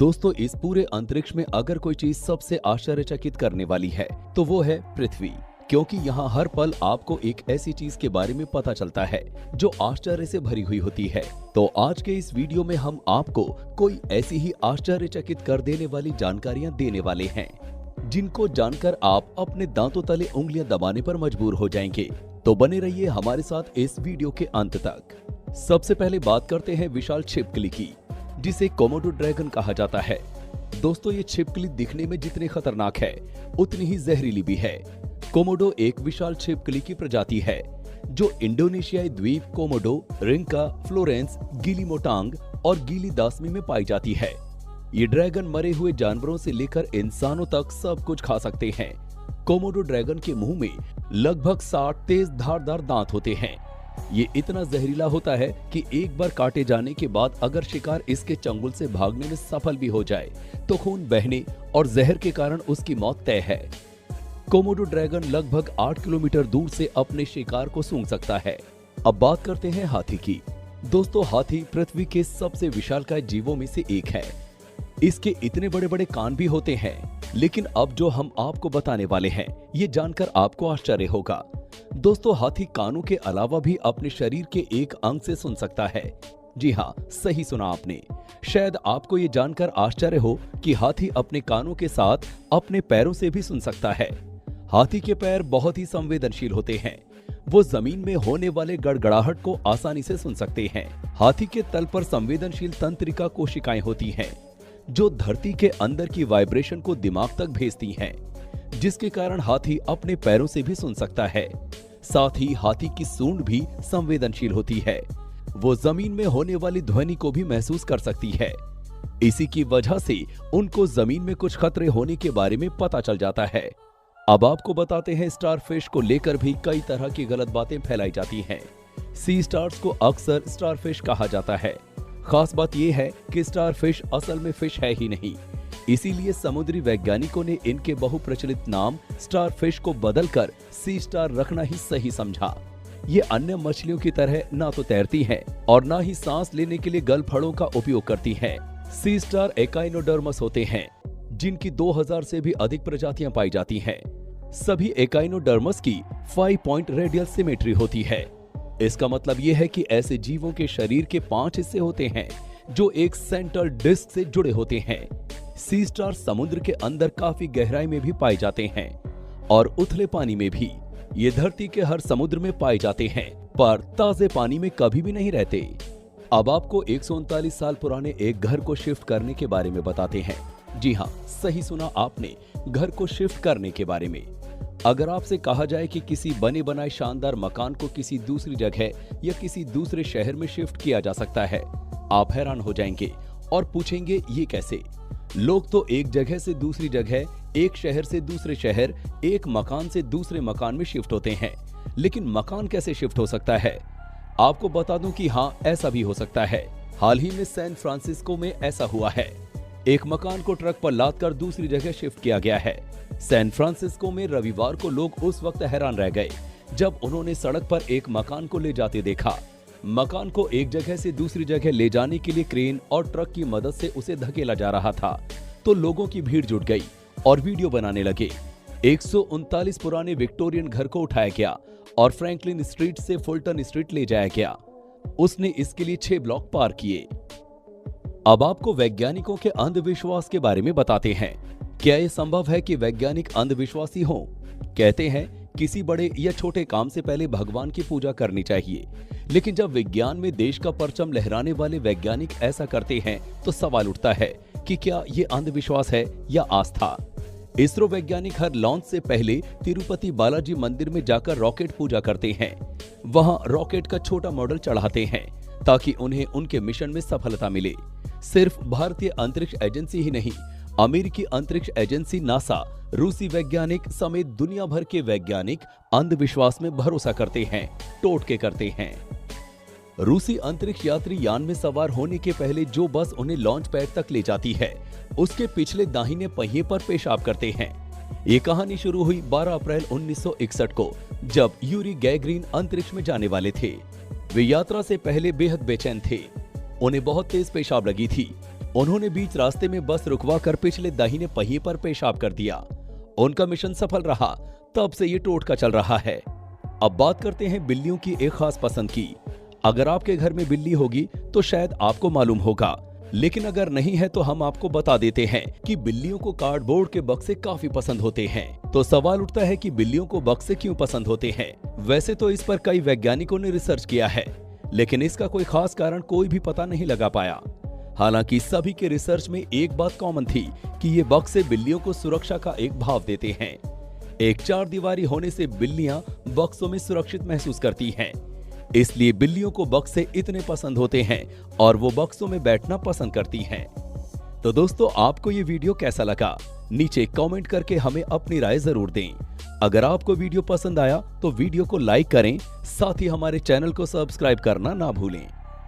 दोस्तों, इस पूरे अंतरिक्ष में अगर कोई चीज सबसे आश्चर्यचकित करने वाली है तो वो है पृथ्वी। क्योंकि यहाँ हर पल आपको एक ऐसी चीज के बारे में पता चलता है जो आश्चर्य से भरी हुई होती है। तो आज के इस वीडियो में हम आपको कोई ऐसी ही आश्चर्यचकित कर देने वाली जानकारियां देने वाले हैं जिनको जानकर आप अपने दांतों तले उंगलियां दबाने पर मजबूर हो जाएंगे। तो बने रहिए हमारे साथ इस वीडियो के अंत तक। सबसे पहले बात करते हैं विशाल छिपकली की, जिसे कोमोडो ड्रैगन कहा जाता है। दोस्तों, ये छिपकली दिखने में जितनी खतरनाक है उतनी ही जहरीली भी है। कोमोडो एक विशाल छिपकली की प्रजाति है जो इंडोनेशियाई द्वीप कोमोडो, रिंका, फ्लोरेंस, गीली मोटांग और गीली दासमी में पाई जाती है। ये ड्रैगन मरे हुए जानवरों से लेकर इंसानों तक सब कुछ खा सकते हैं। कोमोडो ड्रैगन के मुंह में लगभग 60 तेज धारदार दांत होते हैं। ये इतना जहरीला होता है कि एक बार काटे जाने के बाद अगर शिकार इसके चंगुल से भागने में सफल भी हो जाए तो खून बहने और जहर के कारण उसकी मौत तय है। कोमोडो ड्रैगन लगभग 8 किलोमीटर दूर से अपने शिकार को सूंघ सकता है। अब बात करते हैं हाथी की। दोस्तों, हाथी पृथ्वी के सबसे विशालकाय जीवों में से एक है। इसके इतने बड़े बड़े कान भी होते हैं, लेकिन अब जो हम आपको बताने वाले हैं ये जानकर आपको आश्चर्य होगा। दोस्तों, हाथी कानों के अलावा भी अपने शरीर के एक अंग से सुन सकता है। जी हाँ, सही सुना आपने। शायद आपको ये जानकर आश्चर्य हो कि हाथी अपने कानों के साथ अपने पैरों से भी सुन सकता है। हाथी के पैर बहुत ही संवेदनशील होते हैं। वो जमीन में होने वाले गड़गड़ाहट को आसानी से सुन सकते हैं। हाथी के तल पर संवेदनशील तंत्रिका कोशिकाएं होती हैं जो धरती के अंदर की वाइब्रेशन को दिमाग तक भेजती हैं, जिसके कारण हाथी अपने पैरों से भी सुन सकता है। साथ ही हाथी की सूंड भी संवेदनशील होती है। वो जमीन में होने वाली ध्वनि को भी महसूस कर सकती है। इसी की वजह से उनको जमीन में कुछ खतरे होने के बारे में पता चल जाता है। अब आपको बताते हैं, स्टारफिश को लेकर भी कई तरह की गलत बातें फैलाई जाती हैं। सी स्टार्स को अक्सर स्टारफिश कहा जाता है। खास बात यह है कि स्टारफिश असल में फिश है ही नहीं, इसीलिए समुद्री वैज्ञानिकों ने इनके बहुप्रचलित नाम स्टारफिश को बदलकर सी स्टार रखना ही सही समझा। ये अन्य मछलियों की तरह ना तो तैरती हैं और ना ही सांस लेने के लिए गलफड़ों का उपयोग करती हैं। सी स्टार एकाइनोडर्मस होते हैं, जिनकी 2000 से भी अधिक प्रजातियां पाई जाती हैं। सभी एकाइनोडर्मस की 5 पॉइंट रेडियल सिमेट्री होती है। इसका मतलब यह है कि ऐसे जीवों के शरीर के 5 हिस्से होते हैं जो एक सेंट्रल डिस्क से जुड़े होते हैं। सी स्टार समुद्र के अंदर काफी गहराई में भी पाए जाते हैं और उथले पानी में भी। ये धरती के हर समुद्र में पाए जाते हैं, पर ताजे पानी में कभी भी नहीं रहते। अब आपको 139 साल पुराने एक घर को शिफ्ट करने के बारे में बताते हैं। जी हाँ, सही सुना आपने, घर को शिफ्ट करने के बारे में। अगर आपसे कहा जाए कि किसी बने बनाए शानदार मकान को किसी दूसरी जगह या किसी दूसरे शहर में शिफ्ट किया जा सकता है, आप हैरान हो जाएंगे और पूछेंगे ये कैसे। लोग तो एक जगह से दूसरी जगह, एक शहर से दूसरे शहर, एक मकान से दूसरे मकान में शिफ्ट होते हैं, लेकिन मकान कैसे शिफ्ट हो सकता है? आपको बता दूं कि हाँ, ऐसा भी हो सकता है। हाल ही में सैन फ्रांसिस्को में ऐसा हुआ है। एक मकान को ट्रक पर लादकर दूसरी जगह शिफ्ट किया गया है। सैन फ्रांसिस्को में रविवार को लोग उस वक्त हैरान रह गए जब उन्होंने सड़क पर एक मकान को ले जाते देखा। मकान को एक जगह से दूसरी जगह ले जाने के लिए क्रेन और ट्रक की मदद से उसे धकेला जा रहा था, तो लोगों की भीड़ जुट गई और वीडियो बनाने लगे। 139 पुराने विक्टोरियन घर को उठाया गया और फ्रैंकलिन स्ट्रीट से फुलटन स्ट्रीट ले जाया गया। उसने इसके लिए 6 ब्लॉक पार किए। अब आपको वैज्ञानिकों के अंधविश्वास के बारे में बताते हैं। क्या यह संभव है कि वैज्ञानिक अंधविश्वासी हों? कहते हैं किसी बड़े या छोटे काम से पहले भगवान की पूजा करनी चाहिए, लेकिन जब विज्ञान में देश का परचम लहराने वाले वैज्ञानिक ऐसा करते हैं तो सवाल उठता है कि क्या ये अंधविश्वास है या आस्था। इसरो वैज्ञानिक हर लॉन्च से पहले तिरुपति बालाजी मंदिर में जाकर रॉकेट पूजा करते हैं। वहां रॉकेट का छोटा मॉडल चढ़ाते हैं ताकि उन्हें उनके मिशन में सफलता मिले। सिर्फ भारतीय अंतरिक्ष एजेंसी ही नहीं, अमेरिकी अंतरिक्ष एजेंसी नासा, रूसी वैज्ञानिक समेत दुनिया भर के वैज्ञानिक अंधविश्वास में भरोसा करते हैं, टोटके करते हैं। रूसी अंतरिक्ष यात्री यान में सवार होने के पहले जो बस उन्हें लॉन्च पैड तक ले जाती है, उसके पिछले दाहिने पहिए पर पेशाब करते हैं। ये कहानी शुरू हुई 12 अप्रैल 1961 को, जब यूरी गैगरिन अंतरिक्ष में जाने वाले थे। वे यात्रा से पहले बेहद बेचैन थे। उन्हें बहुत तेज पेशाब लगी थी। उन्होंने बीच रास्ते में बस रुकवाकर पिछले दाहिने पहिए पर पेशाब कर दिया। उनका मिशन सफल रहा। तब से ये टोटका चल रहा है। अब बात करते हैं बिल्लियों की एक खास पसंद की। अगर आपके घर में बिल्ली होगी तो शायद आपको मालूम होगा, लेकिन अगर नहीं है तो हम आपको बता देते हैं कि बिल्लियों को कार्डबोर्ड के बक्से काफी पसंद होते हैं। तो सवाल उठता है कि बिल्लियों को बक्से क्यों पसंद होते हैं। वैसे तो इस पर कई वैज्ञानिकों ने रिसर्च किया है, लेकिन इसका कोई खास कारण कोई भी पता नहीं लगा पाया। हालांकि सभी के रिसर्च में एक बात कॉमन थी कि ये बक्से बिल्लियों को सुरक्षा का एक भाव देते हैं। एक चार दीवारी होने से बिल्लियां बक्सों में सुरक्षित महसूस करती हैं। इसलिए बिल्लियों को बक्से इतने पसंद होते हैं और वो बक्सों में बैठना पसंद करती हैं। तो दोस्तों, आपको ये वीडियो कैसा लगा? नीचे कमेंट करके हमें अपनी राय जरूर दें। अगर आपको वीडियो पसंद आया तो वीडियो को लाइक करें, साथ ही हमारे चैनल को सब्सक्राइब करना ना भूलें।